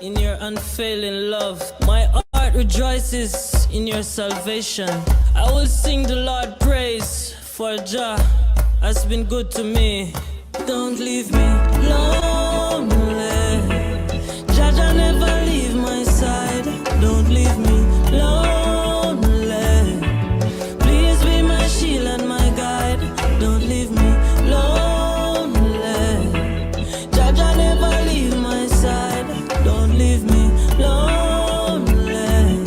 in your unfailing love. My heart rejoices in your salvation. I will sing the Lord praise, for Jah has been good to me. Don't leave me lonely. Jah never leave my side. Don't leave me lonely. Please be my shield and my guide. Don't leave me lonely. Jah never leave my side. Don't leave me lonely.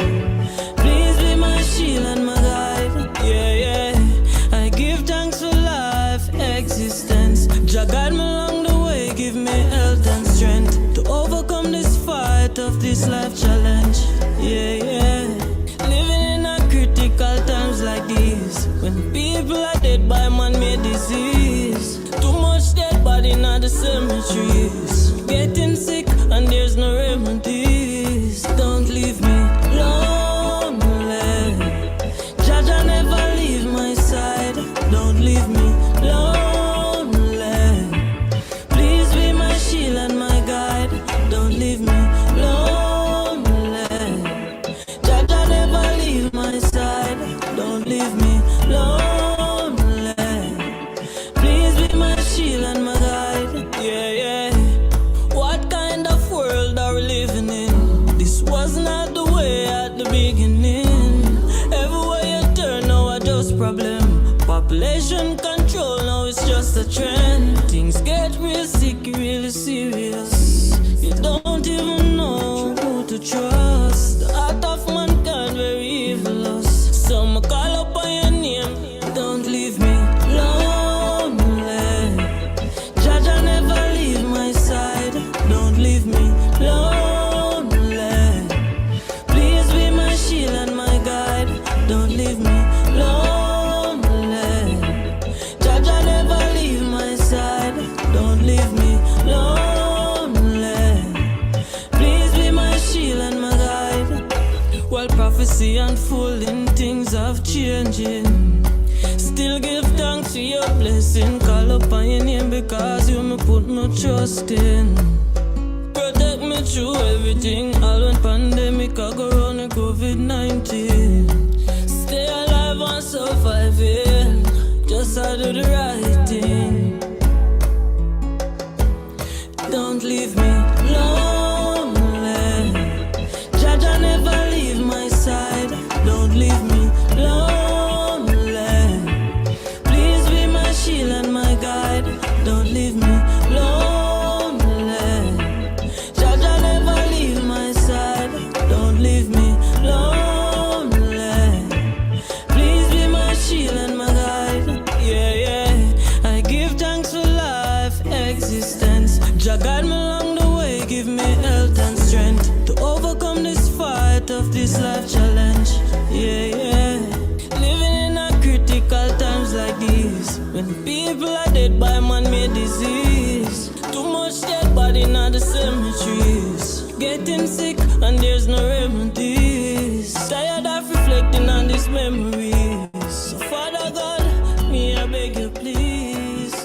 Please be my shield and my guide. Yeah, yeah. I give thanks for life, existence. Jah guide me along the way, give me health and strength to overcome this fight of this life challenge. Yeah, yeah. Living in a critical times like these, when people are dead by man-made disease. Too much dead body in the cemeteries. Getting sick and there's no remedies. Don't leave me lonely. Jah never leave my side. Don't leave me lonely. Please be my shield and my guide. Don't leave me lonely. Jah never leave my side. Don't leave me lonely. Please be my shield and my guide. Yeah, yeah. What kind of world are we living in? This was not the way at the beginning. Everywhere you turn now are just problem. Population control now it's just a trend. Things get real sick, really serious. You don't even know who to trust. The heart of mankind very evil. Some call up on your name. Don't leave me lonely. Jah never leave my side. Don't leave me lonely. Please be my shield and my guide. Don't leave me lonely. Jah never leave my side. Don't leave me lonely. Please be my shield and my guide. While prophecy unfolding, things are changing. Still give thanks for your blessing. Call upon your name because you me put no trust in. Protect me through everything. All when pandemic I go round with COVID-19. Stay alive and surviving. Just I do the right thing. Don't leave me lonely. Jah never leave my side. Don't leave me lonely. Please be my shield and my guide. Don't leave me lonely. Jah never leave my side. Don't leave me lonely. Please be my shield and my guide. Yeah, yeah. I give thanks for life, existence. Jah guide me along the way, give me health and strength to overcome this fight of this life challenge. Yeah, yeah. Living in a critical times like these, when people are dead by man-made disease. Too much dead body in the cemeteries. Getting sick and there's no remedies. Tired of reflecting on these memories. So Father God, me I beg you please.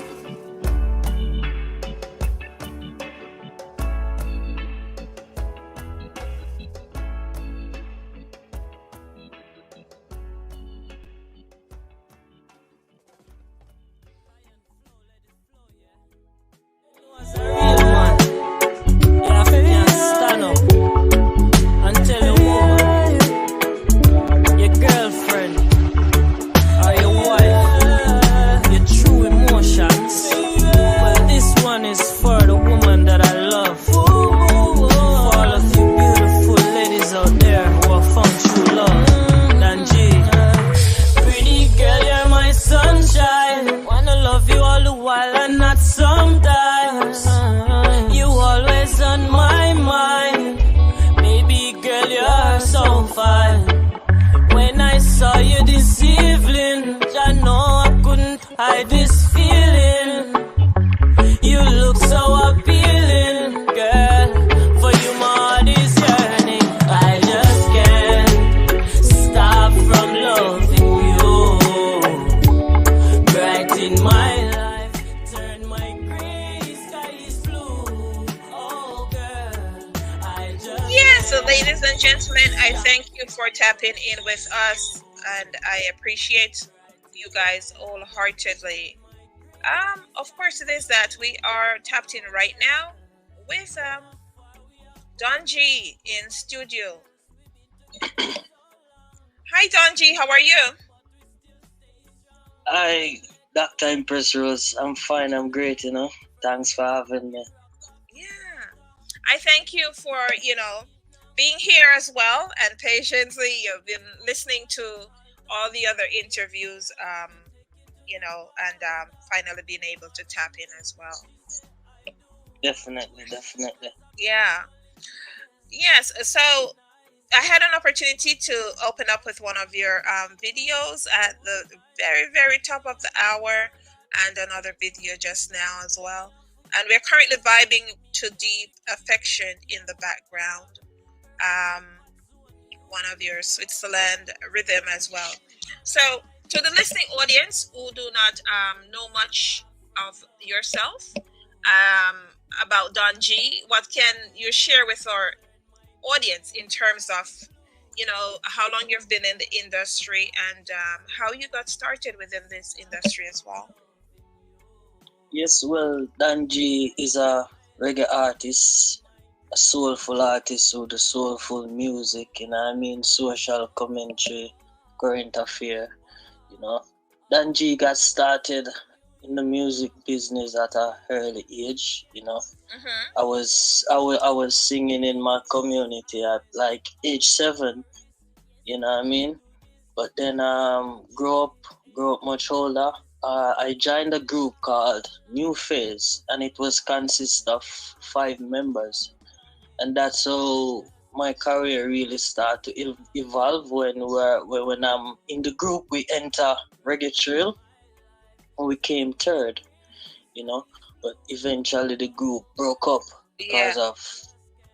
As a real man, you have to stand up and tell your woman, your girlfriend, or your wife, your true emotions. Well, this one is for the woman that I love. For all of you beautiful ladies out there who have found true love. Danji, pretty girl, you're my sunshine. Wanna love you all the while and not sometimes. You always on my mind. Baby girl, you're so fine. When I saw you this evening, I know I couldn't hide this feeling. You look so appealing, girl. For you, my heart is yearning. I just can't stop from loving you. Brighten my life, turn my gray skies blue. Oh girl, I So, ladies and gentlemen, I thank you for tapping in with us, and I appreciate you guys wholeheartedly. Of course, it is that we are tapped in right now with Don G in studio. Hi, Don G. How are you? Hi, Dr. Empress Rose. I'm fine. I'm great, Thanks for having me. Yeah, I thank you for being here as well, and patiently you've been listening to all the other interviews. And finally being able to tap in as well. Definitely, definitely. Yeah. Yes. So I had an opportunity to open up with one of your videos at the very, very top of the hour, and another video just now as well. And we're currently vibing to Deep Affection in the background. Um, One of your Switzerland rhythm as well. So, to the listening audience who do not know much of yourself, um, about Don G, what can you share with our audience in terms of how long you've been in the industry, and how you got started within this industry as well? Yes, well, Danji is a reggae artist, a soulful artist with the soulful music, social commentary, current affair, you know. Danji got started in the music business at a early age. Mm-hmm. I was singing in my community at like age 7, you know what I mean? But then grew up much older. I joined a group called New Phase, and it was consist of 5 members, and that's how my career really started to evolve. When I'm in the group, we enter Reggae Trail, and we came third, you know. But eventually the group broke up because of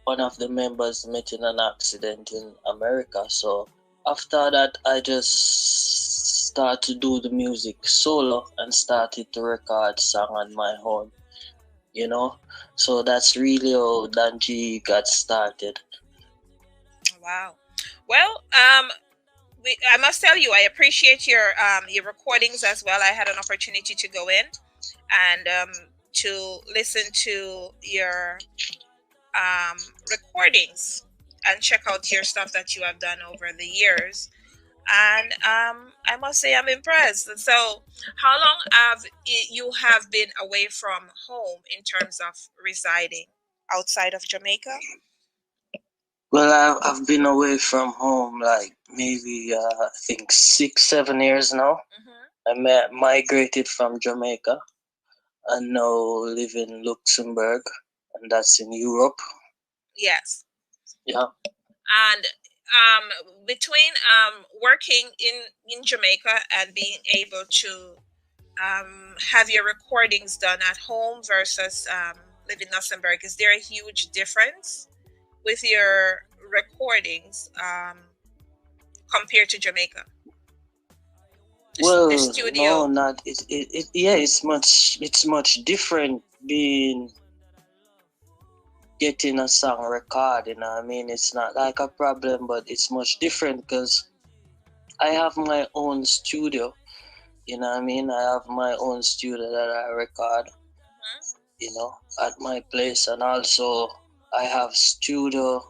one of the members met in an accident in America. So after that, I just started to do the music solo and started to record song on my own. So that's really how Danji got started. Wow. Well, I must tell you, I appreciate your recordings as well. I had an opportunity to go in and to listen to your um, recordings and check out your stuff that you have done over the years. And I must say, I'm impressed. So, how long have you have been away from home in terms of residing outside of Jamaica? Well, I've been away from home like maybe I think 6, 7 years now. Mm-hmm. I migrated from Jamaica and now live in Luxembourg, and that's in Europe. Yes. Yeah. And between working in Jamaica and being able to have your recordings done at home versus living in Luxembourg, is there a huge difference with your recordings compared to Jamaica? Well, The no, studio. not yeah, it's much different being getting a song recorded. It's not like a problem, but it's much different because I have my own studio. I have my own studio that I record. At my place, and also I have studio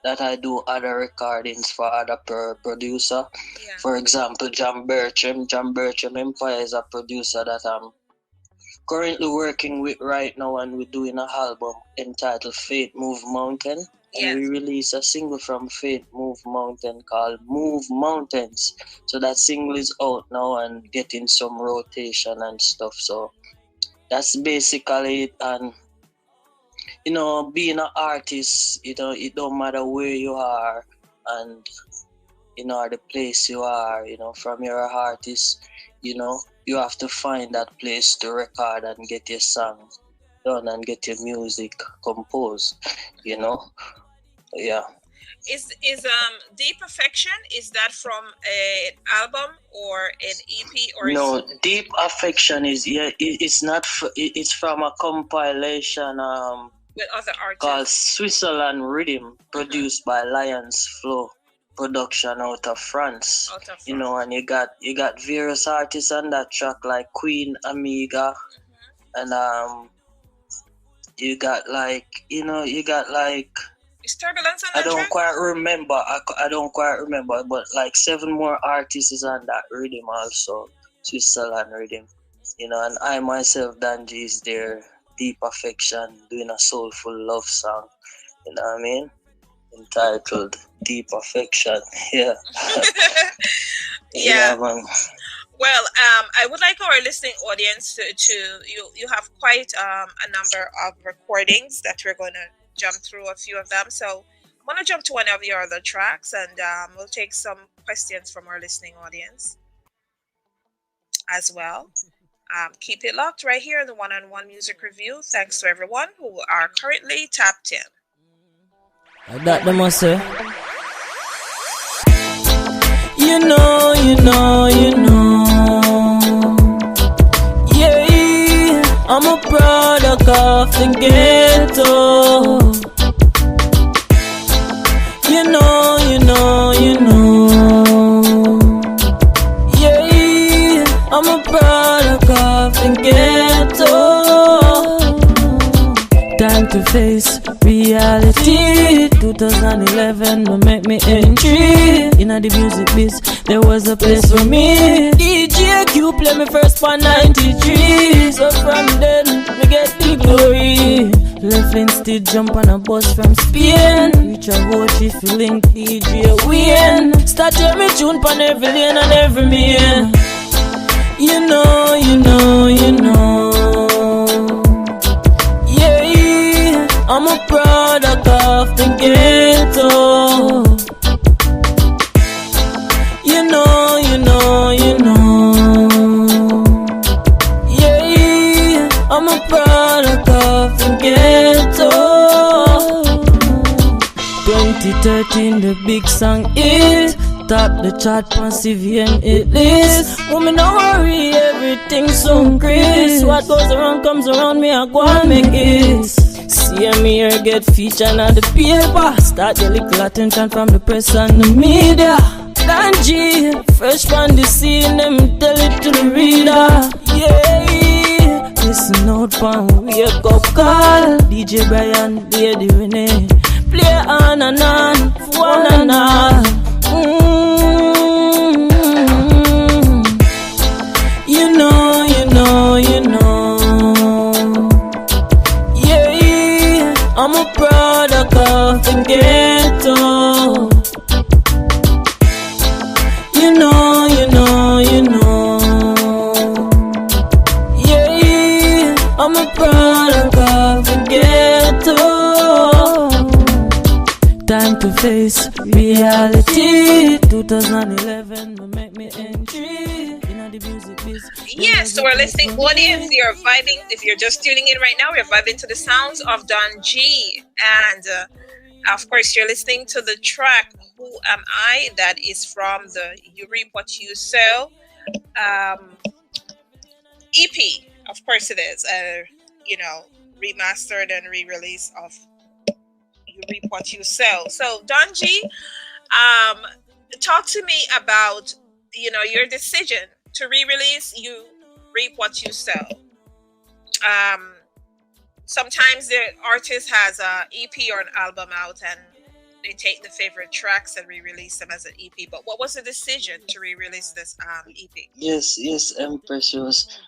that I do other recordings for other producer. Yeah. For example, John Bertram. John Bertram Empire is a producer that I'm currently working with right now, and we're doing an album entitled Faith Move Mountain. And we released a single from Faith Move Mountain called Move Mountains. So that single is out now and getting some rotation and stuff. So that's basically it. And being an artist, it don't matter where you are and the place you are, from your artist, you have to find that place to record and get your song done and get your music composed, yeah. Is Deep Affection, is that from an album or an EP or No, Deep Affection is, yeah, it's not it's from a compilation with other called artists? Switzerland Rhythm, produced by Lions Flow production out of France. Out of You know, France. and you got various artists on that track like Queen Amiga, and you got like you got like Is Turbulence on I that don't track? quite remember. I don't quite remember, but like 7 more artists is on that rhythm also. Switzerland Rhythm. You know, and I myself, Danji, is there. Deep Affection, doing a soulful love song. You know what I mean? Entitled Deep Affection. Yeah. Yeah. Yeah, man. Well, I would like our listening audience to you have quite a number of recordings that we're going to jump through a few of them. So I'm going to jump to one of your other tracks, and we'll take some questions from our listening audience as well. Keep it locked right here in the one-on-one music review. Thanks to everyone who are currently tapped in. That the must say. You know. Yeah, I'm a product of the ghetto. You know. Yeah, I'm a product of the ghetto. Time to face reality. 2011 will make me entry. In the music biz, there was a place for me. DJ Q play me first for 93. So from then, we get the glory. Left instead jump on a bus from Spain. Reach a Hochi feeling DJ win. Start hear me tune pon every lane and every man. You know. Yeah, I'm a product of the ghetto. You know. Yeah, I'm a product of the ghetto. 2013, the big song is top the chart on CVM it list. Woman, don't worry, everything's so great. What goes around comes around, me I go and make it. See me here get featured on the paper. Start the little attention from the press and the media. Danji, fresh from the scene, them tell it to the reader. Yeah, listen out from wake up call. DJ Brian, Lady Renee, play on and on, for one and all. You know. Yeah, I'm a product of the ghetto. You know. Yeah, I'm a product of the ghetto. Time to face reality. 2011 will make me entry. Yes, so we're listening audience. You're vibing. If you're just tuning in right now, we're vibing to the sounds of Don G. And of course, you're listening to the track Who Am I? That is from the You Reap What You Sow EP. Of course, it is. Remastered and re-release of You Reap What You Sow. So, Don G, talk to me about your decision to re-release You Reap What You Sow. Sometimes the artist has a EP or an album out and they take the favorite tracks and re-release them as an EP. But what was the decision to re-release this EP? Yes, Empress,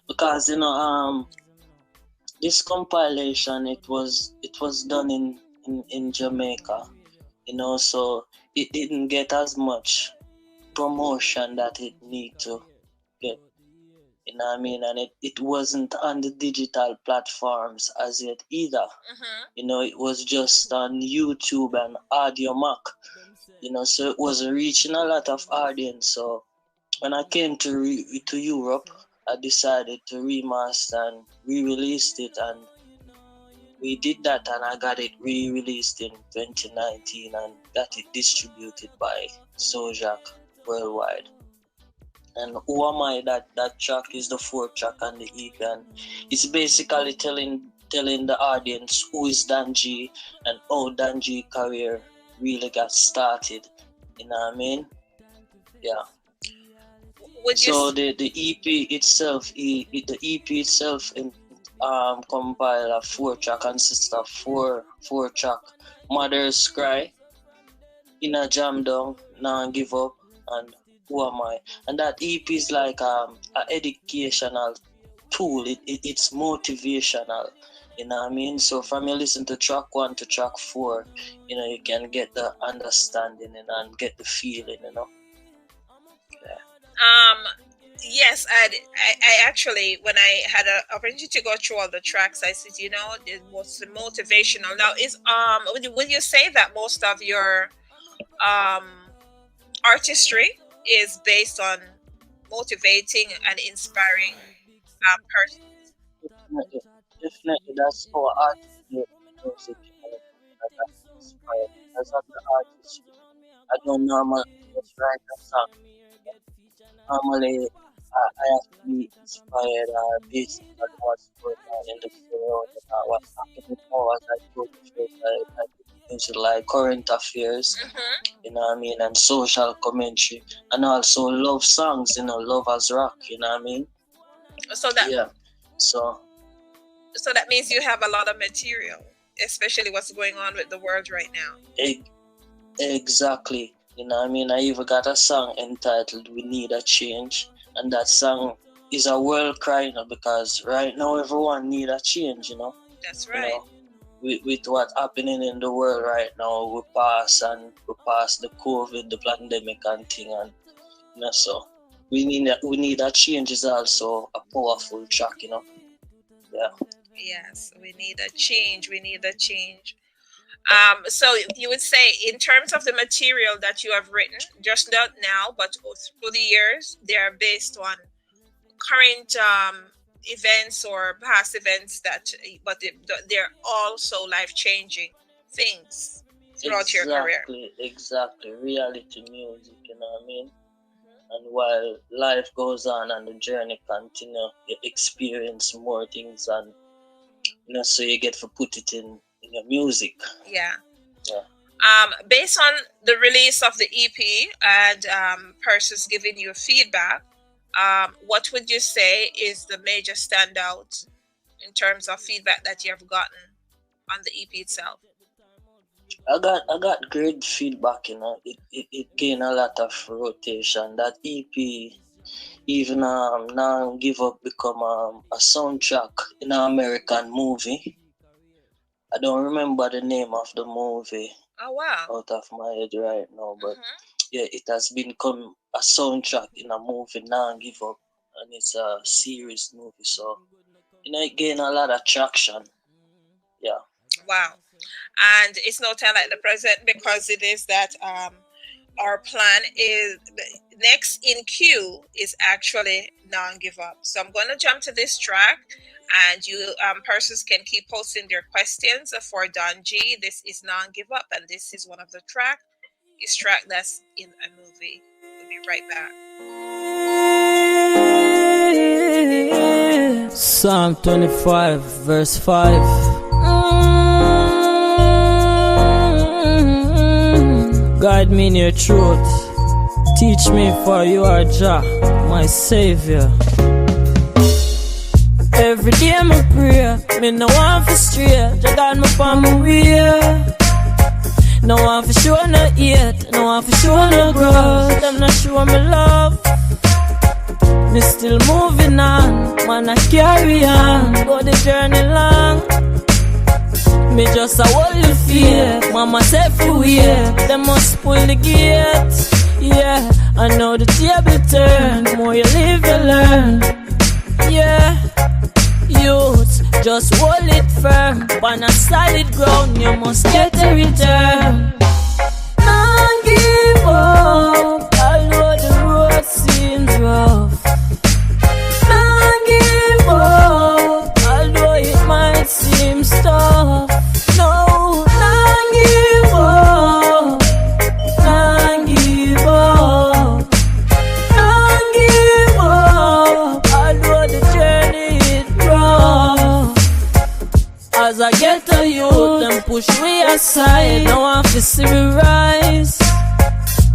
because this compilation it was done in Jamaica, so it didn't get as much promotion that it need to get. You know what I mean? And it wasn't on the digital platforms as yet either. It was just on YouTube and Audiomack. So it was reaching a lot of audience. So when I came to Europe, I decided to remaster and re-released it, and we did that, and I got it re-released in 2019 and got it distributed by Sojak worldwide. And Who Am I? That track is the 4th track on the EP, and it's basically telling telling the audience who is Danji and how Danji career really got started. You know what I mean? Yeah. So the EP itself, the EP itself compile a 4-track, consists of four track. Mother's Cry, Inner Jam Down, Now Give Up, and Who Am I? And that EP is like an educational tool. It's motivational. You know what I mean? So from you listen to track 1 to track 4, you know, you can get the understanding and get the feeling, you know. Yes, I actually, when I had an opportunity to go through all the tracks, I said, you know, it was motivational. Now, would you say that most of your artistry is based on motivating and inspiring persons? Definitely, that's how artists make music. That's inspired. That's not the artist. I don't normally just write a song. Normally, I have to be inspired based on what's going on in the world, what's happening now as I go through into like current affairs, you know what I mean, and social commentary, and also love songs, you know, love as rock, you know what I mean. So that means you have a lot of material, especially what's going on with the world right now. Exactly. You know what I mean? I even got a song entitled We Need a Change. And that song is a world cry, you know, because right now everyone need a change, you know. That's right. You know, with what's happening in the world right now, we pass the COVID, the pandemic and thing, and you know, so we need a change is also a powerful track, you know. Yeah. Yes, we need a change. So you would say, in terms of the material that you have written, just not now, but through the years, they are based on current events or past events but they're also life-changing things throughout your career. Exactly. Reality music, you know what I mean? And while life goes on and the journey continues, you experience more things, and you know, so you get to put it in your music. Yeah. Based on the release of the EP and persons giving you feedback, what would you say is the major standout in terms of feedback that you have gotten on the EP itself? I got great feedback, you know. It gained a lot of rotation. That EP, even Now Give Up, become a soundtrack in an American movie. I don't remember the name of the movie. Oh wow! Out of my head right now, but yeah, it has become a soundtrack in a movie, Now Give Up, and it's a series movie. So you know, it gained a lot of traction. Yeah. Wow. And it's no time like the present, because it is that our plan is next in queue is actually Now Give Up. So I'm going to jump to this track, and you persons can keep posting their questions for Don G. This is Now Give Up, and this is one of the track. It's track that's in a movie. We'll be right back. Psalm 25 verse 5. Guide me in your truth. Teach me, for you are Jah, my Savior. Every day I pray, me no want for stray. Jah guide me for my way. No want for show no hate, no want for show no grudge. Them not show me love. Me still moving on, man I carry on. Go the journey long. Me just a hold the fear. Mama said for weird, they must pull the gate. Yeah, I know the table turn. More you live, you learn. Yeah, youth, just hold it firm. On a solid ground, you must get a return. Don't give up, although the road seems rough. Don't give up, although it might seem tough. No, don't give up. Don't give up. Don't give up. Although the journey is rough.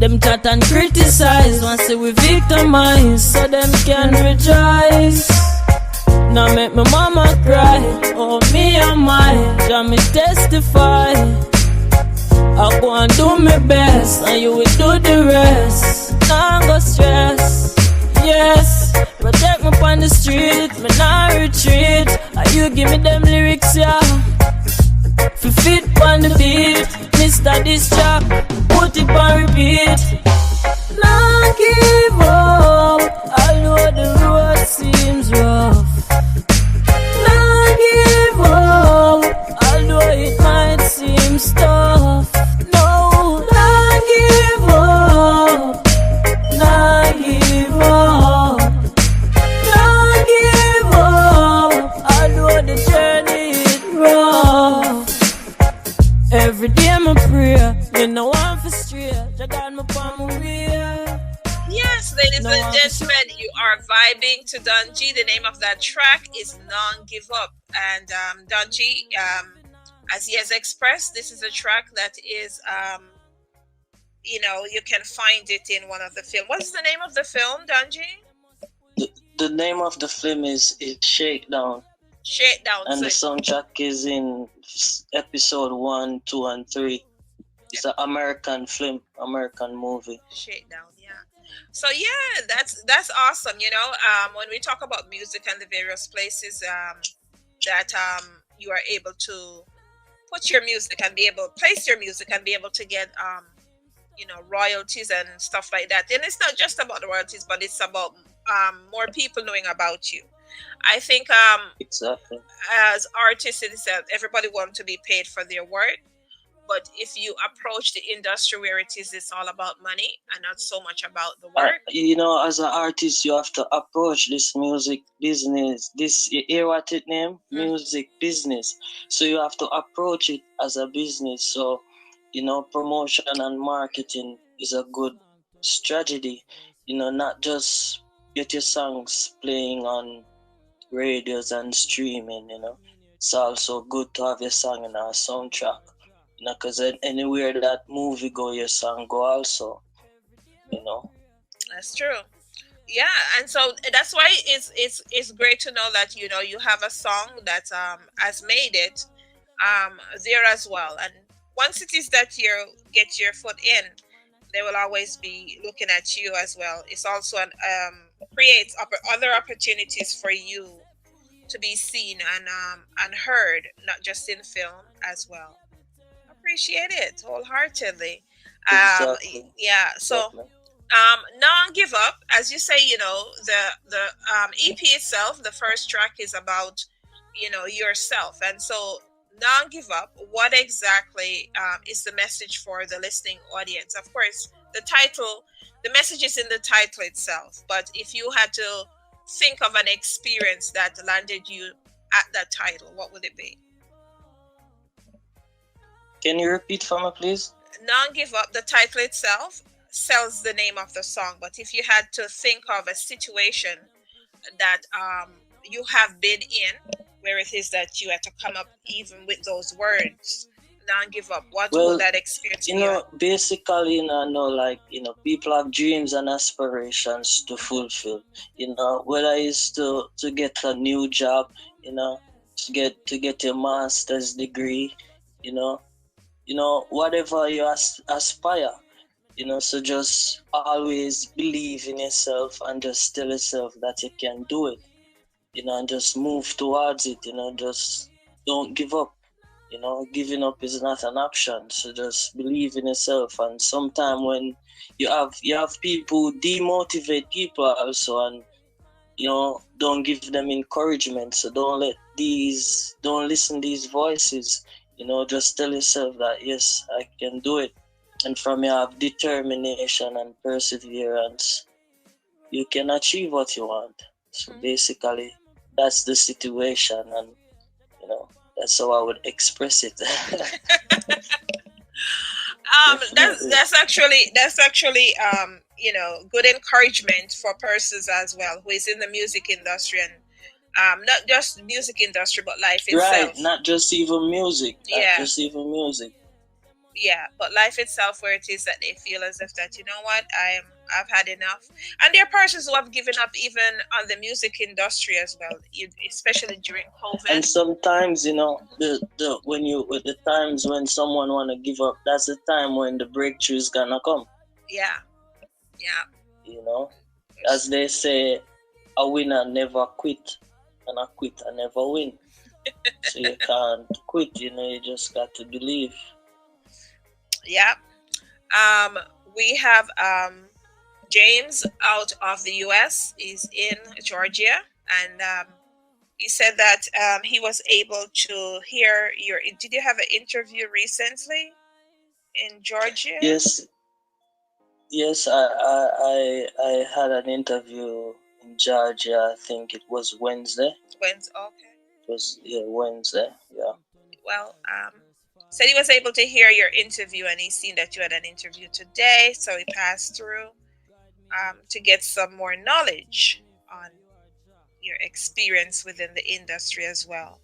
Them chat and criticize, want say we victimize, so them can rejoice. Now make my mama cry, oh me and mine, Jah me testify. I go and do my best, and you will do the rest. Now go stress, yes. Protect me on the street, me not retreat. And you give me them lyrics, yeah. Fi fit on the beat, Mr. This track, put it on repeat. Now give up, although the road seems rough. Now give up, although it might seem tough. No, now give up, now give up. Now give up, although the journey is rough. Every day I'm a prayer, you know I'm for straight. I got my palm away. Yes, ladies and gentlemen, you are vibing to Don G. The name of that track is Non Give Up. And Don G, as he has expressed, this is a track that is, you can find it in one of the films. What's the name of the film, Don G? The name of the film is Shakedown. Shakedown. And the soundtrack is in episode 1, 2, and 3. It's an American film, American movie. Shakedown, yeah. So yeah, that's awesome. When we talk about music and the various places that you are able to put your music and be able to place your music and be able to get royalties and stuff like that. And it's not just about the royalties, but it's about more people knowing about you. I think exactly. As artists, everybody wants to be paid for their work. But if you approach the industry where it's all about money and not so much about the work. As an artist, you have to approach this music business. You hear what it name? Music business. So you have to approach it as a business. So, promotion and marketing is a good strategy. Not just get your songs playing on radios and streaming, It's also good to have your song in a soundtrack. Because anywhere that movie go, your song go also. That's true. Yeah, and so that's why it's great to know that you have a song that has made it there as well. And once it is that you get your foot in, they will always be looking at you as well. It's also creates other opportunities for you to be seen and heard, not just in film as well. Appreciate it wholeheartedly. Exactly. Yeah. So, Non Give Up, as you say, the EP itself, the first track is about, yourself, and so Non Give Up. What exactly is the message for the listening audience? Of course, the message is in the title itself. But if you had to think of an experience that landed you at that title, what would it be? Can you repeat for me, please? Non Give Up, the title itself sells the name of the song. But if you had to think of a situation that you have been in, where it is that you had to come up even with those words, Non Give Up, what would that experience be? Basically, people have dreams and aspirations to fulfill. Whether it's to get a new job, to get a master's degree, whatever you aspire, so just always believe in yourself and just tell yourself that you can do it, and just move towards it, just don't give up. Giving up is not an option. So just believe in yourself. And sometimes when you have people demotivate people also, and don't give them encouragement. So don't listen to these voices. Just tell yourself that yes, I can do it. And from you have determination and perseverance, you can achieve what you want. So basically, that's the situation, and that's how I would express it. That's actually good encouragement for persons as well who is in the music industry, and not just music industry but life itself. Right, not just even music. Yeah, but life itself, where it is that they feel as if that, you know what, I've had enough. And there are persons who have given up even on the music industry as well, especially during And COVID. sometimes, the when you with the times when someone wanna give up, that's the time when the breakthrough is gonna come. Yeah, yeah. You know, as they say, a winner never quit, and a quitter never win. So you can't quit. You just got to believe. Yeah. We have James out of the US. He's in Georgia, and he said that he was able to hear your. Did you have an interview recently in Georgia? Yes, I had an interview in Georgia. I think it was Wednesday. Wednesday, okay. It was Wednesday. Yeah. Well, said he was able to hear your interview, and he's seen that you had an interview today, so he passed through to get some more knowledge on your experience within the industry as well.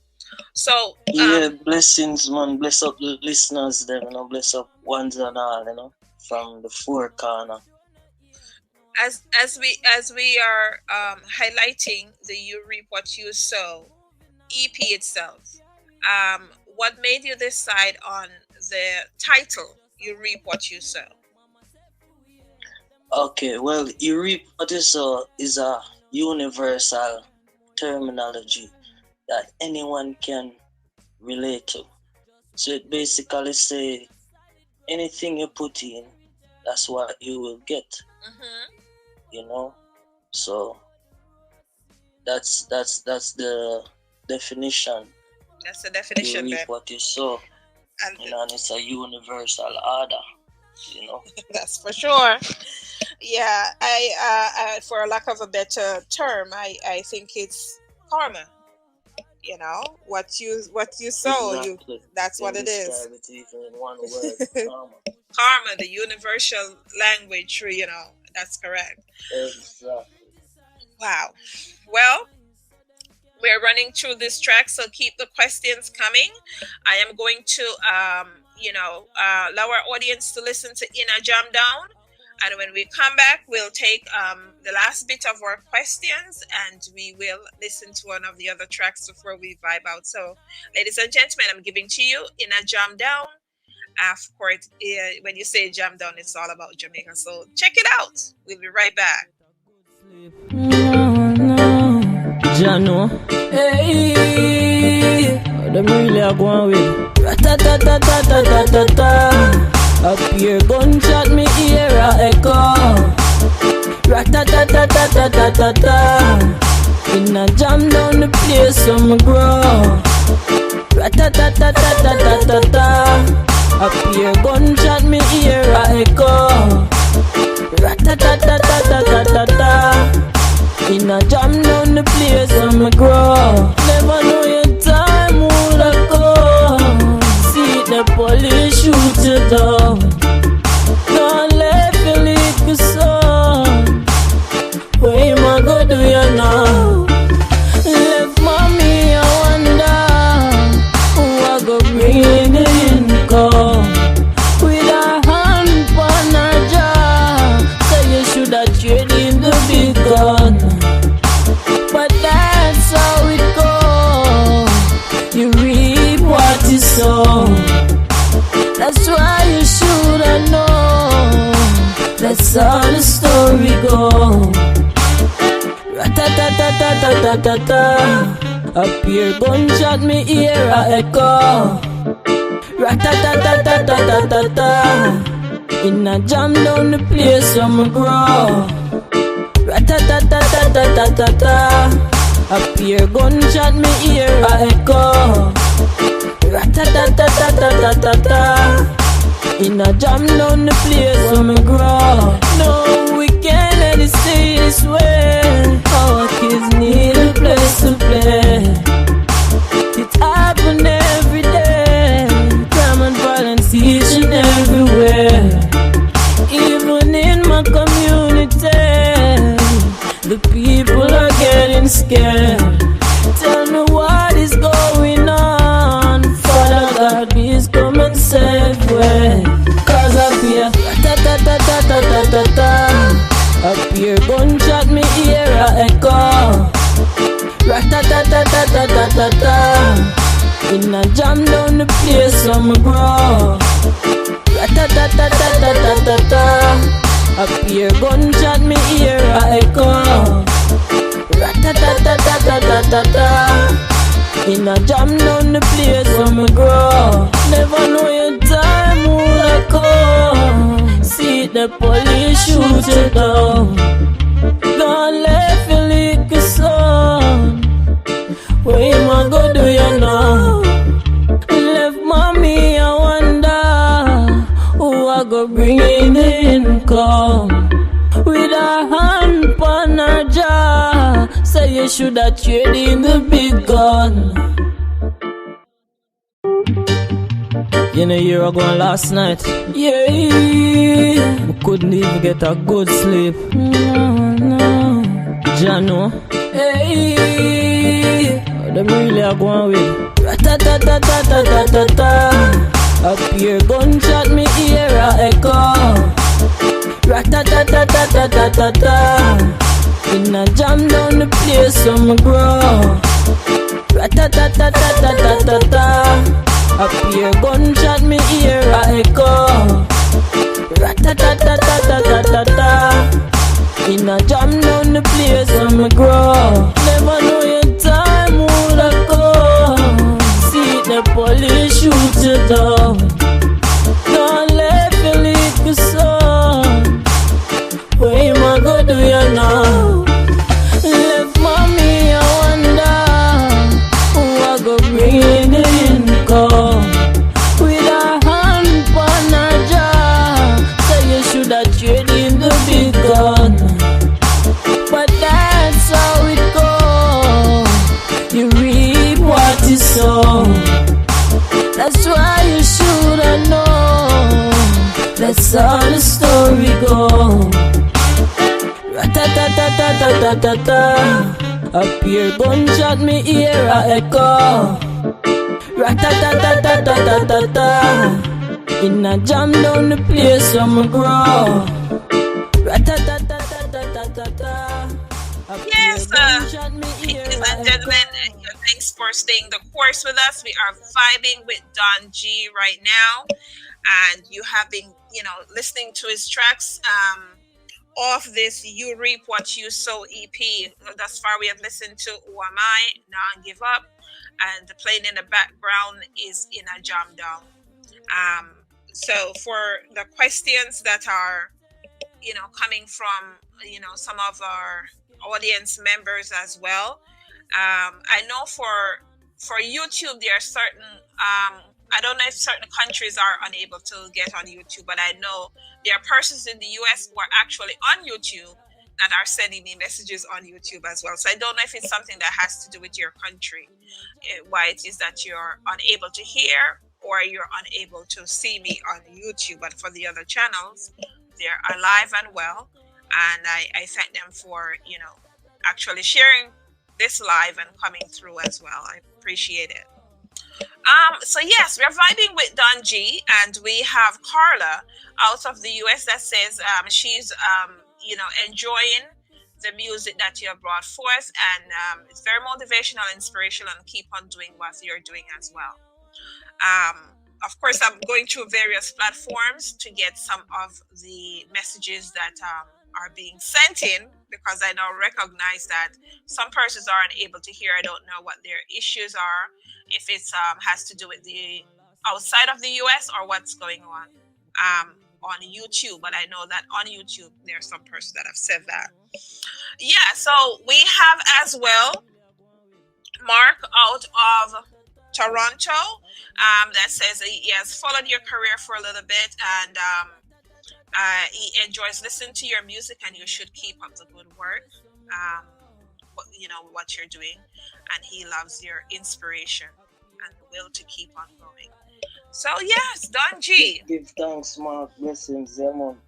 So yeah, blessings, man. Bless up the listeners, them, bless up ones and all, from the four corner. As we are highlighting the You Reap What You Sow EP itself, what made you decide on the title You Reap What You Sow? Okay, well, You Reap What You Sow is a universal terminology that anyone can relate to. So it basically say anything you put in, that's what you will get. So that's the definition. That's the definition. You reap what you sow, and it's a universal order. That's for sure. Yeah, I for a lack of a better term, I think it's karma. What you sow, exactly. That's what it is. It even in one word, karma. Karma, the universal language. That's correct. Exactly. Wow. Well, we're running through this track, so keep the questions coming. I am going to, allow our audience to listen to Inna Jam Down. And when we come back, we'll take the last bit of our questions, and we will listen to one of the other tracks before we vibe out. So, ladies and gentlemen, I'm giving to you Inna Jam Down. Of course, when you say jam down, it's all about Jamaica. So check it out. We'll be right back. No, Jano. Hey, them really are going with ra-ta-ta-ta-ta-ta-ta-ta. Up here, gunshot me ear a echo. Ra-ta-ta-ta-ta-ta-ta-ta. In a jam down the place, some grow. Ra-ta-ta-ta-ta-ta-ta-ta. Up here, gunshot me ear a echo. Ra-ta-ta-ta-ta-ta-ta-ta. In a jam down the place, some grow. Never know your time will go. See the police shoot you down. Don't let me leave the sun. Where am I gonna do you now? Left mommy, I wonder who I go bring the income. With a hand on her jaw, so you should have traded the big gun. But that's how it goes. You reap what you sow. That's why you should have known. That's how the story goes. Ra-ta-ta-ta-ta-ta-ta-ta. Up here, gunshot me ear a echo. Ra-ta-ta-ta-ta-ta-ta-ta. In a jam down the place, some grow. Ra-ta-ta-ta-ta-ta-ta-ta. Up here, gunshot me ear a echo. Ra-ta-ta-ta-ta-ta-ta-ta. In a jam down the place, some grow. No, we can't let it stay this way. Our kids need a place to play. It happens every day. Crime and violence each and everywhere. Even in my community, the people are getting scared. Tell me what is going on. Father God, please come and save way. ta. In a jam down the place where me grow. Ra-ta-ta-ta-ta-ta-ta-ta. Up here gunshot me ear a echo. Ra-ta-ta-ta-ta-ta-ta-ta. In a jam down the place where me grow. Never know your time would come. See the police shoot you down. Gone left your little son. Where you ma go do you know? Left mommy I wonder who I go bring in the income. With a hand pon her jaw, say you shoulda trade in the big gun. You know you were going last night. Yeah, we couldn't even get a good sleep. No. Jano, hey, them really are going with. Ra-ta-ta-ta-ta-ta-ta-ta. Up here gunshot me ear a echo. Ra-ta-ta-ta-ta-ta-ta-ta. In a jam down the place where me grow. Ra-ta-ta-ta-ta-ta-ta-ta. Up here gunshot me ear a echo. Ra-ta-ta-ta-ta-ta-ta-ta. In a jam down the place where me grow. Never know your time would have come. See the police shoot you down. Don't let me leave the sun. Where you ma go do you now? Left mommy I wonder who I go bring in the income. With a hand pon her jaw, so you shoulda trade in the big gun. But that's how it goes. You reap what you sow. That's why you shoulda know. That's how the story goes. Ra-ta-ta-ta-ta-ta-ta-ta. Up here gunshot me ear a echo. Ra-ta-ta-ta-ta-ta-ta-ta. In a jam down the place where me grow. Ra-ta-ta-ta-ta-ta-ta-ta. Yes, ladies and gentlemen, thanks for staying the course with us. We are vibing with Don G right now, and you have been, listening to his tracks off this You Reap What You Sow EP. Thus far, we have listened to Who Am I, Now Give Up, and the playing in the background is In a Jam Down. So for the questions that are, coming from, some of our audience members as well. I know for YouTube, there are certain, I don't know if certain countries are unable to get on YouTube, but I know there are persons in the US who are actually on YouTube that are sending me messages on YouTube as well. So I don't know if it's something that has to do with your country, why it is that you're unable to hear or you're unable to see me on YouTube. But for the other channels, they're alive and well. And I thank them for, actually sharing this live and coming through as well. I appreciate it. So yes, we're vibing with Don G, and we have Carla out of the US that says she's enjoying the music that you have brought forth, and it's very motivational, inspirational, and keep on doing what you're doing as well. Of course, I'm going through various platforms to get some of the messages that are being sent in, because I now recognize that some persons are unable to hear. I don't know what their issues are, if it has to do with the outside of the US or what's going on YouTube. But I know that on YouTube, there are some persons that have said that. Yeah, so we have as well Mark out of Toronto that says he has followed your career for a little bit, and he enjoys listening to your music, and you should keep up the good work, what you're doing, and he loves your inspiration and will to keep on going. So yes, Don G. Give thanks, Mark. Blessings, man.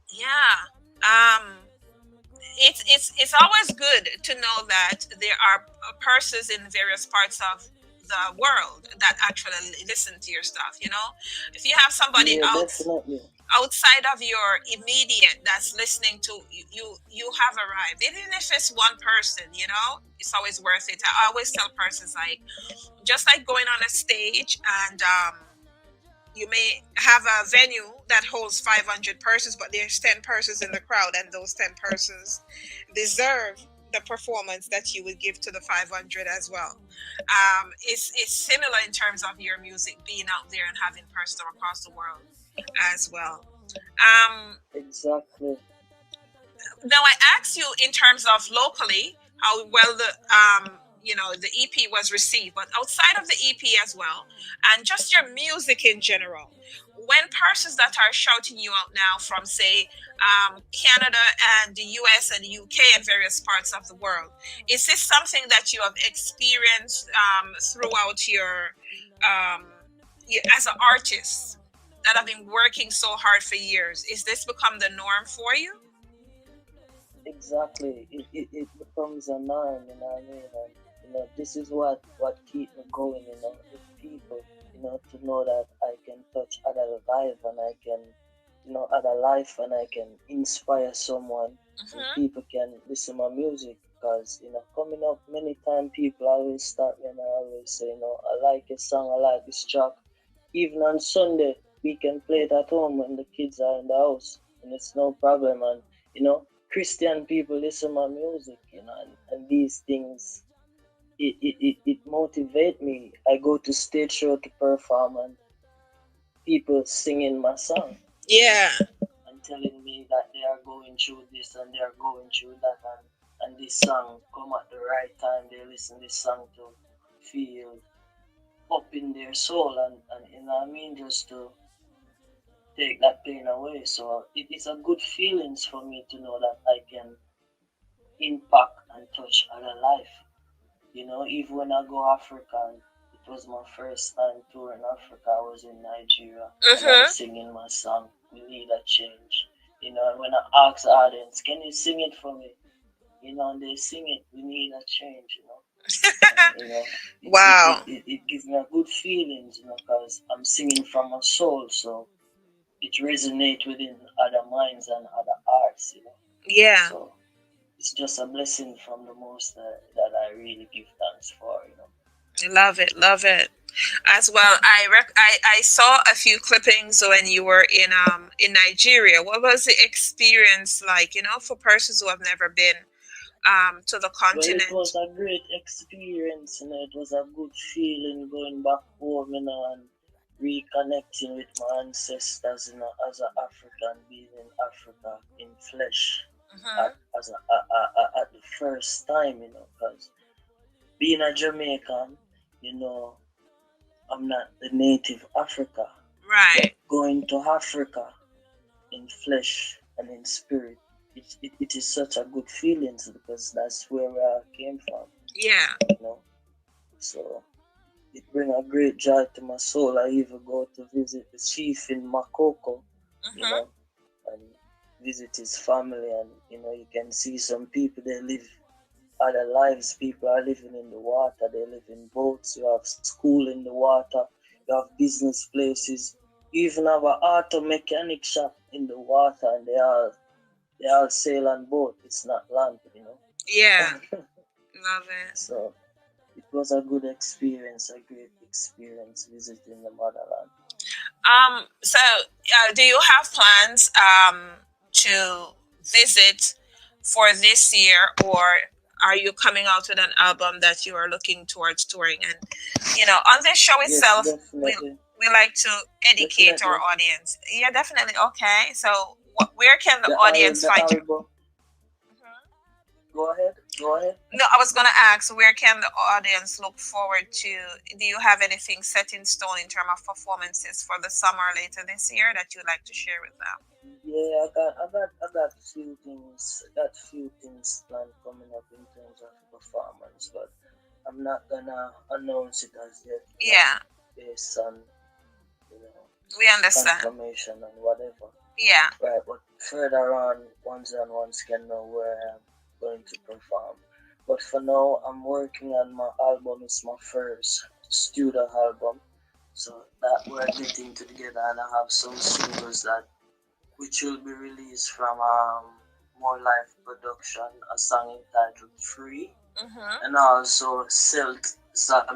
Yeah. It's always good to know that there are persons in various parts of the world that actually listen to your stuff. If you have somebody out, definitely. outside of your immediate that's listening to you, you have arrived. Even if it's one person, it's always worth it. I always tell persons, like, just like going on a stage, and you may have a venue that holds 500 persons, but there's 10 persons in the crowd, and those 10 persons deserve the performance that you would give to the 500 as well. It's similar in terms of your music being out there and having persons across the world as well. Exactly. Now, I asked you in terms of locally how well the EP was received, but outside of the EP as well, and just your music in general. When persons that are shouting you out now from, say, Canada and the US and the UK and various parts of the world, is this something that you have experienced throughout um, as an artist that have been working so hard for years? Is this become the norm for you? Exactly. It becomes a norm, you know what I mean? And, this is what keep me going, with people, to know that I can touch other life and I can, other life and I can inspire someone so Hmm. people can listen my music. Because, coming up many times people always start me and I always say, I like a song, I like this track. Even on Sunday, we can play it at home when the kids are in the house, and it's no problem. And Christian people listen my music, and these things it motivate me. I go to stage show to perform, and people singing my song, Yeah. and telling me that they are going through this and they are going through that, and this song come at the right time. They listen this song to feel up in their soul, and what I mean, just to take that pain away. So it's a good feelings for me to know that I can impact and touch other life. Even when I go Africa, it was my first time touring Africa. I was in Nigeria and I'm Hmm. singing my song. We need a change. And when I ask the audience, can you sing it for me? And they sing it. We need a change. And Wow. it gives me a good feelings. Because I'm singing from my soul. So it resonates within other minds and other arts. Yeah. So it's just a blessing from the most that I really give thanks for. Love it. Love it. As well, I saw a few clippings when you were in Nigeria. What was the experience like? For persons who have never been to the Well, it continent. was a great experience. It was a good feeling going back home, and reconnecting with my ancestors, as an African, being in Africa in flesh Hmm. at the first time, because being a Jamaican, you know, I'm not the native Africa, but Right. going to Africa in flesh and in spirit, it is such a good feeling because that's where I came from, Yeah. you know. So it brings a great joy to my soul. I even go to visit the chief in Makoko, you Hmm. know, and visit his family, and you can see some people they live other lives. People are living in the water, they live in boats, you have school in the water, you have business places, you even have an auto mechanic shop in the water, and they all sail on boat. It's not land. Yeah. Love it. So it was a good experience, a great experience visiting the motherland. So, do you have plans to visit for this year, or are you coming out with an album that you are looking towards touring? And on this show Yes, itself, definitely. we like to educate our Definitely. audience. Yeah, definitely. Okay, so where can the audience The find you? album. Mhm. Go ahead. Go ahead. No, I was gonna ask, where can the audience look forward to? Do you have anything set in stone in terms of performances for the summer later this year that you'd like to share with them? Yeah, I got few things. I got few things planned coming up in terms of performance, but I'm not gonna announce it as yet. Yeah, Based on you know we understand. confirmation and whatever. Yeah. Right, but further on, ones and ones can know where I'm going to perform. But for now, I'm working on my album. It's my first studio album, so that we're getting together, and I have some singles that which will be released from More Life Production, a song entitled Free, Mm-hmm. and also Silk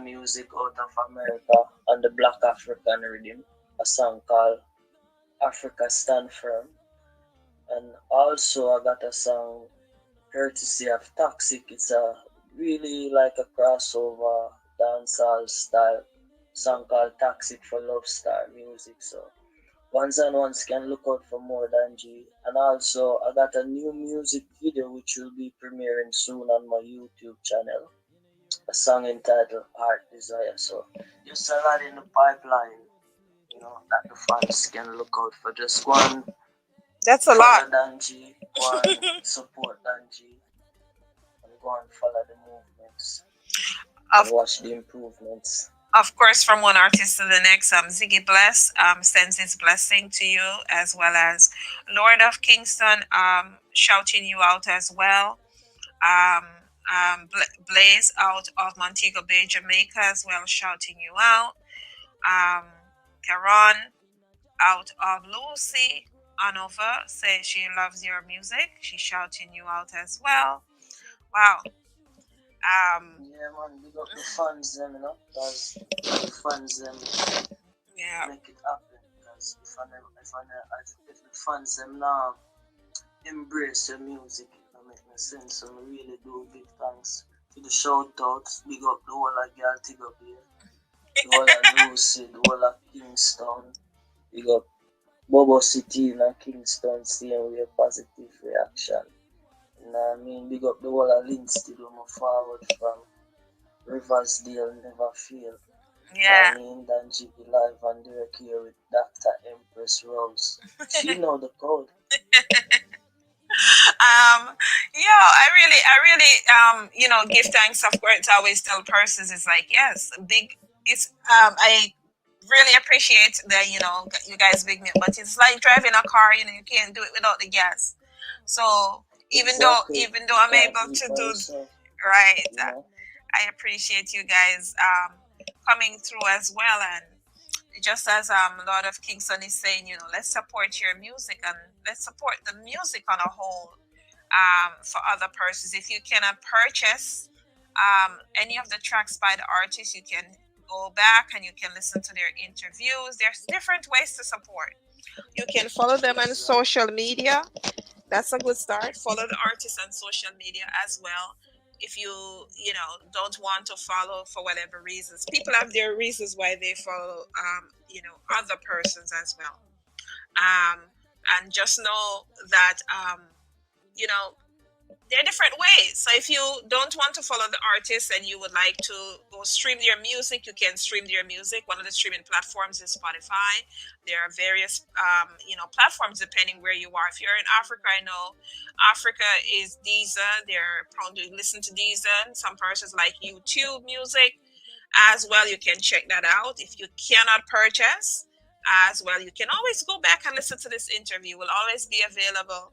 Music out of America on the Black African Rhythm, a song called Africa Stand Firm. And also I got a song courtesy of Toxic. It's a really like a crossover dancehall style song called Toxic for Love Star Music. So ones and ones can look out for more than G. And also I got a new music video which will be premiering soon on my YouTube channel. A song entitled Heart Desire. So just a lot in the pipeline, that the fans can look out for. Just one That's a lot. follow Danji, one support Danji, and go and follow the movements and Of watch the improvements. of course, from one artist to the next, Ziggy Bless sends his blessing to you, as well as Lord of Kingston shouting you out as well. Um, Blaze out of Montego Bay, Jamaica, as well, shouting you out. Um, Karan out of Lucy, Hanover, says she loves your music. She's shouting you out as well. Wow. Yeah, man, big up the fans, them, because the fans, them, Yeah. make it happen. Because if the fans, them, now embrace your music, it don't make no sense. So, I really do give thanks to the shout outs. Big up the whole of Galtig up here, the whole of Lucy, the whole of Kingston. Big up Bobo City in Kingston, seeing with a positive reaction. You know what I mean? Big up the whole of Linstead, who move forward from Riversdale, never fail. Yeah. I mean, Dan GB live and direct here with Dr. Empress Rose. She know the code. I really, give thanks. Of course, always tell persons it's like, yes, big. It's I really appreciate that you guys big me, but it's like driving a car. You can't do it without the gas. So Exactly. even though You I'm can't able do it to by do yourself, right, you know? I appreciate you guys coming through as well. And just as Lord of Kingston is saying, let's support your music and let's support the music on a whole. For other persons, if you cannot purchase any of the tracks by the artist, you can go back and you can listen to their interviews. There's different ways to support. You can follow them on social media. That's a good start. Follow the artist on social media as well. If don't want to follow for whatever reasons, people have their reasons why they follow other persons as well. um, and just know that you know there are different ways. So if you don't want to follow the artist and you would like to go stream their music, you can stream their music. One of the streaming platforms is Spotify. There are various platforms depending where you are. If you're in Africa, I know Africa is Deezer. They're prone to listen to Deezer. And some persons like YouTube music as well. You can check that out. If you cannot purchase as well, you can always go back and listen to this interview. Will always be available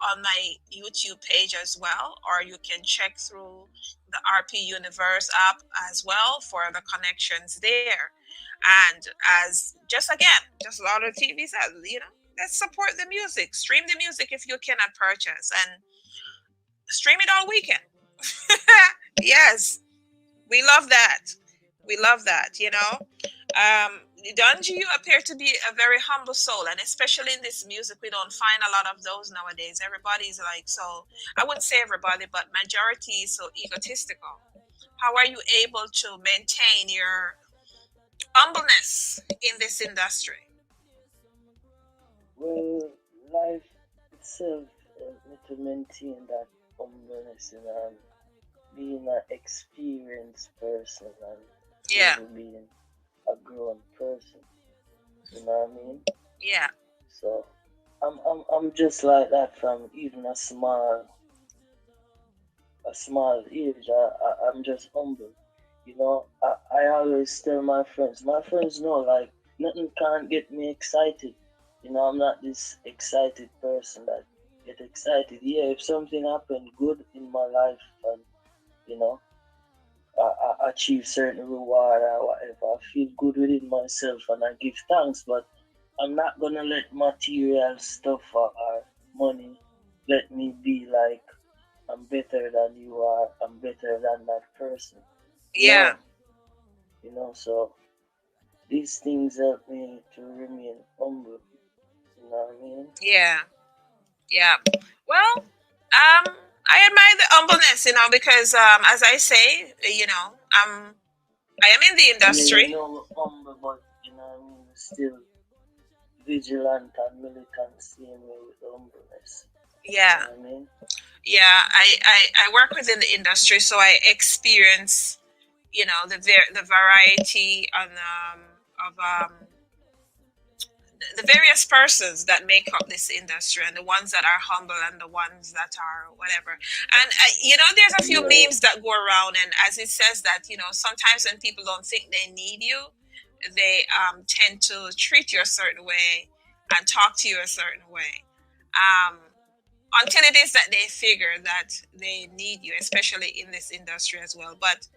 on my YouTube page as well, or you can check through the RP Universe app as well for the connections there. And as just again, just a lot of TV says, let's support the music, stream the music if you cannot purchase, and stream it all weekend. Yes, we love that. We love that. Donji, you appear to be a very humble soul, and especially in this music, we don't find a lot of those nowadays. Everybody's like, so I wouldn't say everybody, but majority is so egotistical. How are you able to maintain your humbleness in this industry? Well, life itself, need to maintain that humbleness and being an experienced person and Yeah, being a grown person. You know what I mean? yeah, So I'm just like that from even a small age. I'm just humble. I always tell my friends know like nothing can't get me excited. I'm not this excited person that get excited. Yeah, if something happened good in my life and you know I achieve certain reward or whatever, I feel good within myself and I give thanks. But I'm not gonna let material stuff or money let me be like I'm better than you are, I'm better than that person. Yeah. No, so these things help me to remain humble. You know what I mean? Yeah. Yeah. Well, I admire the humbleness, because as I say, I am in the Yeah, industry. humble, but still vigilant and militant, same way with humbleness. You Yeah. know what I mean? Yeah. I work within the industry, so I experience, the variety of the various persons that make up this industry, and the ones that are humble and the ones that are whatever. And there's a few Yeah, memes that go around, and as it says that, sometimes when people don't think they need you, they tend to treat you a certain way and talk to you a certain way, um, until it is that they figure that they need you, especially in this industry as well. But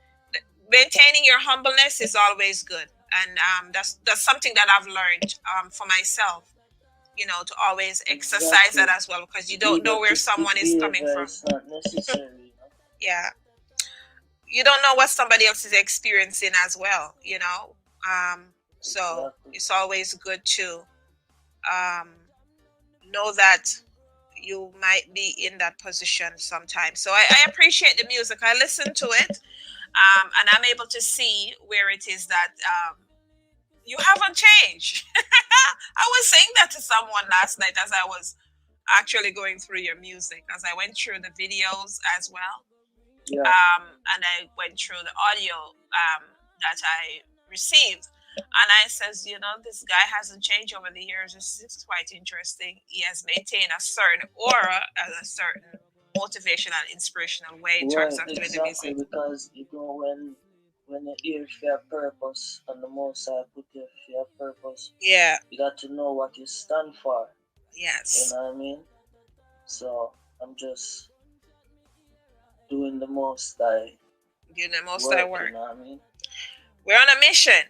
maintaining your humbleness is always good, and that's something that I've learned for myself, to always exercise that exactly. as well, because you don't know where Egotistic someone is coming behavior from. is not necessary. Yeah, you don't know what somebody else is experiencing as well. So Exactly. it's always good to um, know that you might be in that position sometimes. So I appreciate the music. I listen to it, and I'm able to see where it is that you haven't changed. I was saying that to someone last night as I was actually going through your music, as I went through the videos as well, Yeah. and I went through the audio that I received. And I says, this guy hasn't changed over the years. It's quite interesting. He has maintained a certain aura and a certain motivational, inspirational way in terms Right, of doing the exactly, music. because when you're here for your purpose and the most I put you for your purpose, Yeah. you got to know what you stand for. You Yes. know what I mean? So I'm just doing the most I Doing the most I work, you work. know what I mean? We're on a mission,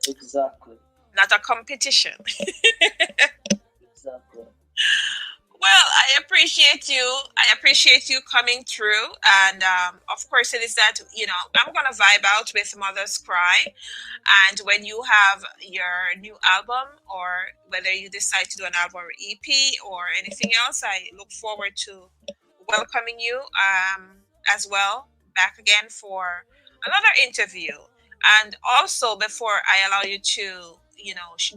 Exactly. not a competition. Exactly. Well, I appreciate you. I appreciate you coming through. And of course, it is that, I'm going to vibe out with Mother's Cry. And when you have your new album, or whether you decide to do an album or EP or anything else, I look forward to welcoming you as well back again for another interview. And also, before I allow you to,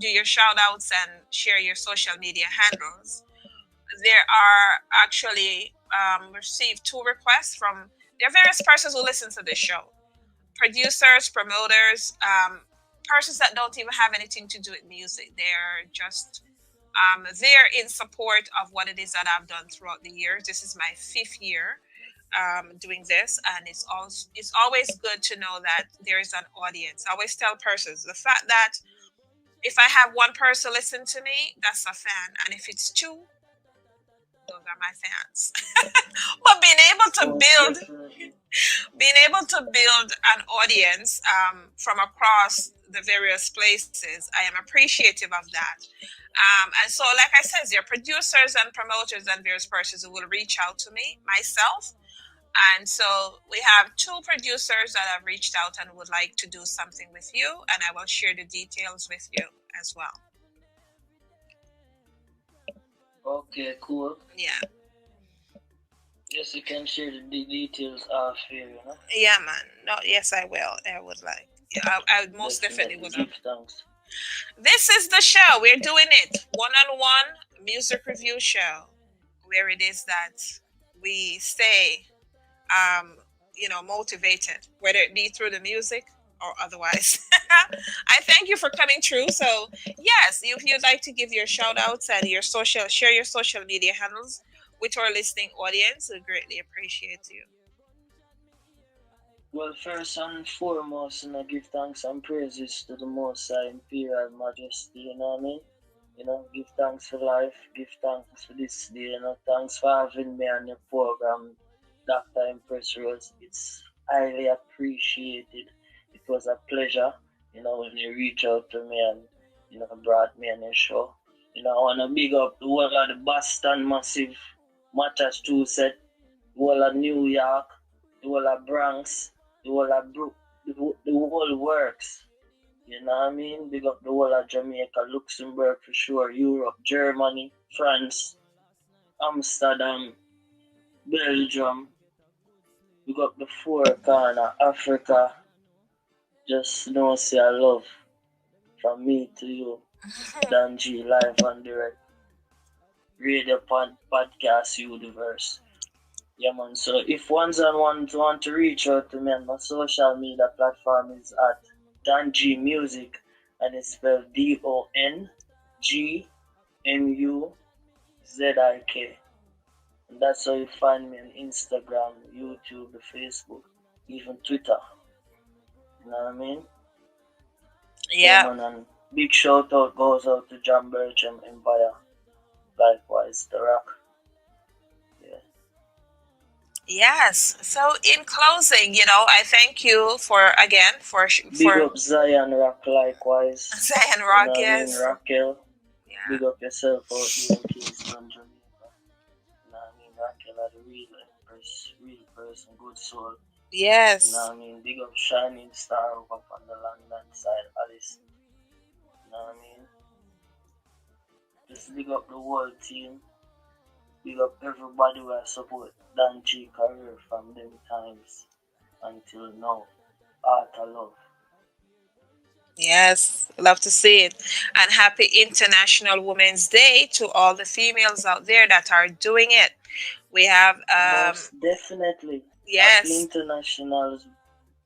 do your shout outs and share your social media handles, there are actually received two requests from there are various persons who listen to this show, producers, promoters, persons that don't even have anything to do with music. They're just there in support of what it is that I've done throughout the years. This is my fifth year doing this, and it's always good to know that there is an audience. I always tell persons the fact that if I have one person listen to me, that's a fan, and if it's two, those are my fans. But Most definitely. being able to build an audience from across the various places, I am appreciative of that. And so, like I said, there are producers and promoters and various persons who will reach out to me, myself. And so we have two producers that have reached out and would like to do something with you, and I will share the details with you as well. Okay, cool. Yeah. Yes, you can share the details off here. Yeah, man. No, yes, I will. I would like. Yeah, I most definitely Definitely would give have. thanks. This is the show. We're doing it one-on-one music review show, where it is that we stay, um, motivated, whether it be through the music or otherwise. I thank you for coming through. So, yes, if you'd like to give your shout outs and share your social media handles with our listening audience, we greatly appreciate you. Well, first and foremost, give thanks and praises to the Most High Imperial Majesty, you know what I mean? Give thanks for life, give thanks for this day. Thanks for having me on your program, Dr. Empress Rose. It's highly appreciated. It was a pleasure, when you reach out to me and brought me on your show. I want to big up the whole of the Boston Massive, Massachusetts, the whole of New York, the whole of Bronx, the whole of the whole works. You know what I mean? Big up the whole of Jamaica, Luxembourg for sure, Europe, Germany, France, Amsterdam, Belgium. Big up the four corner, Africa. Just know say I love from me to you. Dan G live and direct. Radio podcast universe. Yeah man, so if ones and ones want to reach out to me on my social media platform is at Dan G Music, and it's spelled DONGMUZIK. And that's how you find me on Instagram, YouTube, Facebook, even Twitter. You know what I mean? Yeah. Man, and big shout out goes out to John Bertram Empire. Likewise, The Rock. Yeah. Yes. So in closing, I thank you for Big up Zion Rock likewise. Zion Rock, yes. Raquel. Yeah. Big up yourself out here in Kingston, Jamaica. Raquel are the real empress, real person, good soul. Yes. Big up Shining Star over on the London side, Alice. Just big up the whole team. Big up everybody who has support Dan G career from them times until now. Art of love. Yes, love to see it. And happy International Women's Day to all the females out there that are doing it. We have Most definitely. yes. Happy International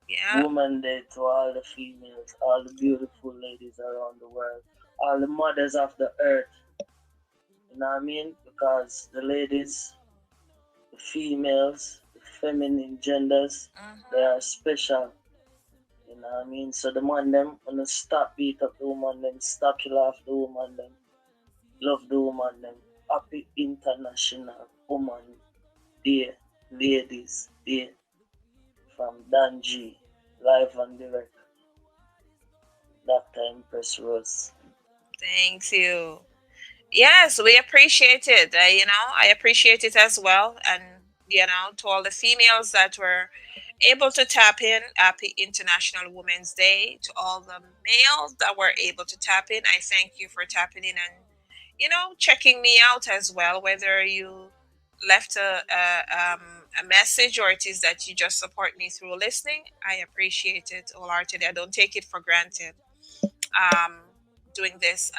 Yeah. Women's Day to all the females, all the beautiful ladies around the world, all the mothers of the earth. You know what I mean? Because the ladies, the females, the feminine genders, they are special. You know what I mean? So the man them wanna stop beat up the woman them, stop kill off the woman them, love the woman them. Happy International Woman Day, Ladies Day from Dan G, live and direct. Dr. Empress Rose. Thank you. Yes, we appreciate it. I appreciate it as well. And, to all the females that were able to tap in, happy International Women's Day. To all the males that were able to tap in, I thank you for tapping in and, checking me out as well, whether you left a message or it is that you just support me through listening. I appreciate it wholeheartedly. I don't take it for granted. Doing this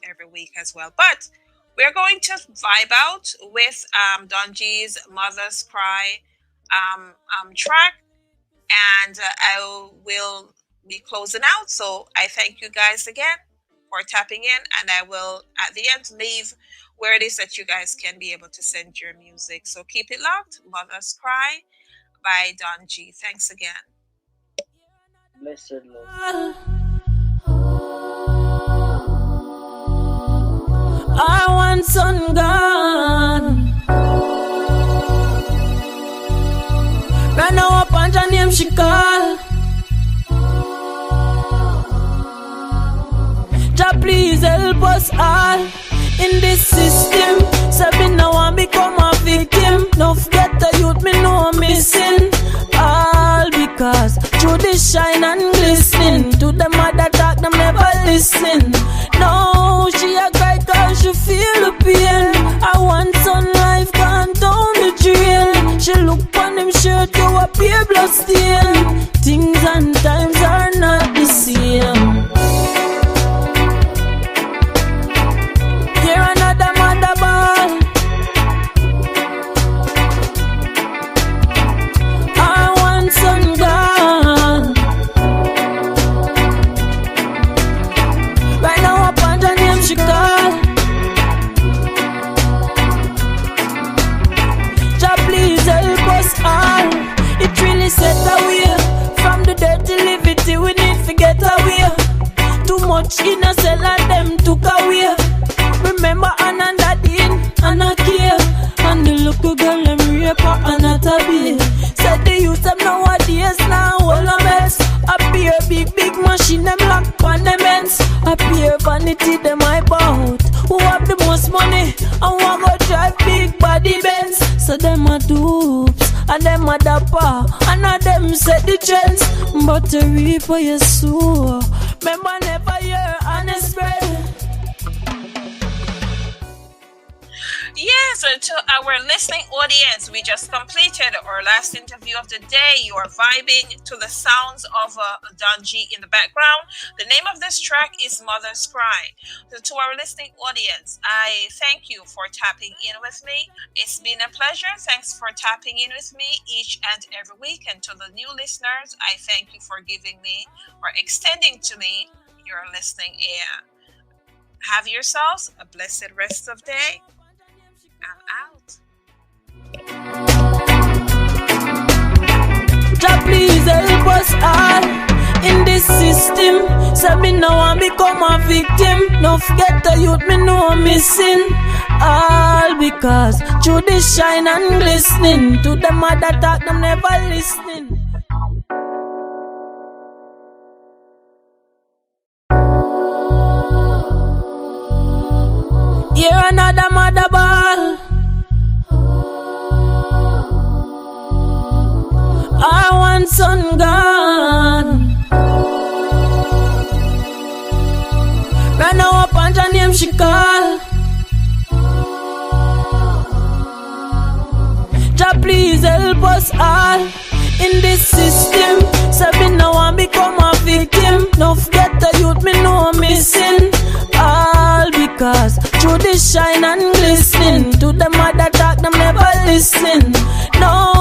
every week as well. But we're going to vibe out with Don G's Mother's Cry track, and I will be closing out. So I thank you guys again for tapping in, and I will at the end leave where it is that you guys can be able to send your music. So keep it locked. Mother's Cry by Don G. Thanks again. Blessed love. I want sun gone. Right now up on her name she call. Jah please help us all in this system. Say now I become a victim. No forget the youth me know I'm missing. All because through this shine and glisten. To them other talk them never listen. No, she a cry cause she feel the pain. I want sun life gone down the drain. She look on him shirt, you appear blood stain. Things and times are not the same. Here another mother ball. I want sun gone. Right now up on her name she call. Jah please help us all. It really set away from the dirty liberty we need to get away. Too much in a cell and them took away. Remember Anna and Dadin, Anna care. And the little girl them rape her and not a babe. Said the youth them nowadays now all the mess. Appear big machine them lock on them ends. Appear funny money and want go drive big body Benz. So them a dupes and them a dapper and a them set the trends. But to reap what you sow, remember never hear honest bread. Yes, and to our listening audience, we just completed our last interview of the day. You are vibing to the sounds of Don G in the background. The name of this track is Mother's Cry. So to our listening audience, I thank you for tapping in with me. It's been a pleasure. Thanks for tapping in with me each and every week. And to the new listeners, I thank you for giving me or extending to me your listening ear. Have yourselves a blessed rest of day. I'm out. Jah please help us all in this system. Say me now and become a victim. No forget the youth me know I'm missing. All because through the shine and glistening. To them mother talk them never listening. You're another mother ball. I want son gone. Right now up on her name she call. Jah please help us all in this system. So me now and become a victim. No forget the youth me know I'm missing. All because through the shine and glistening. To the mother talk them never listen. No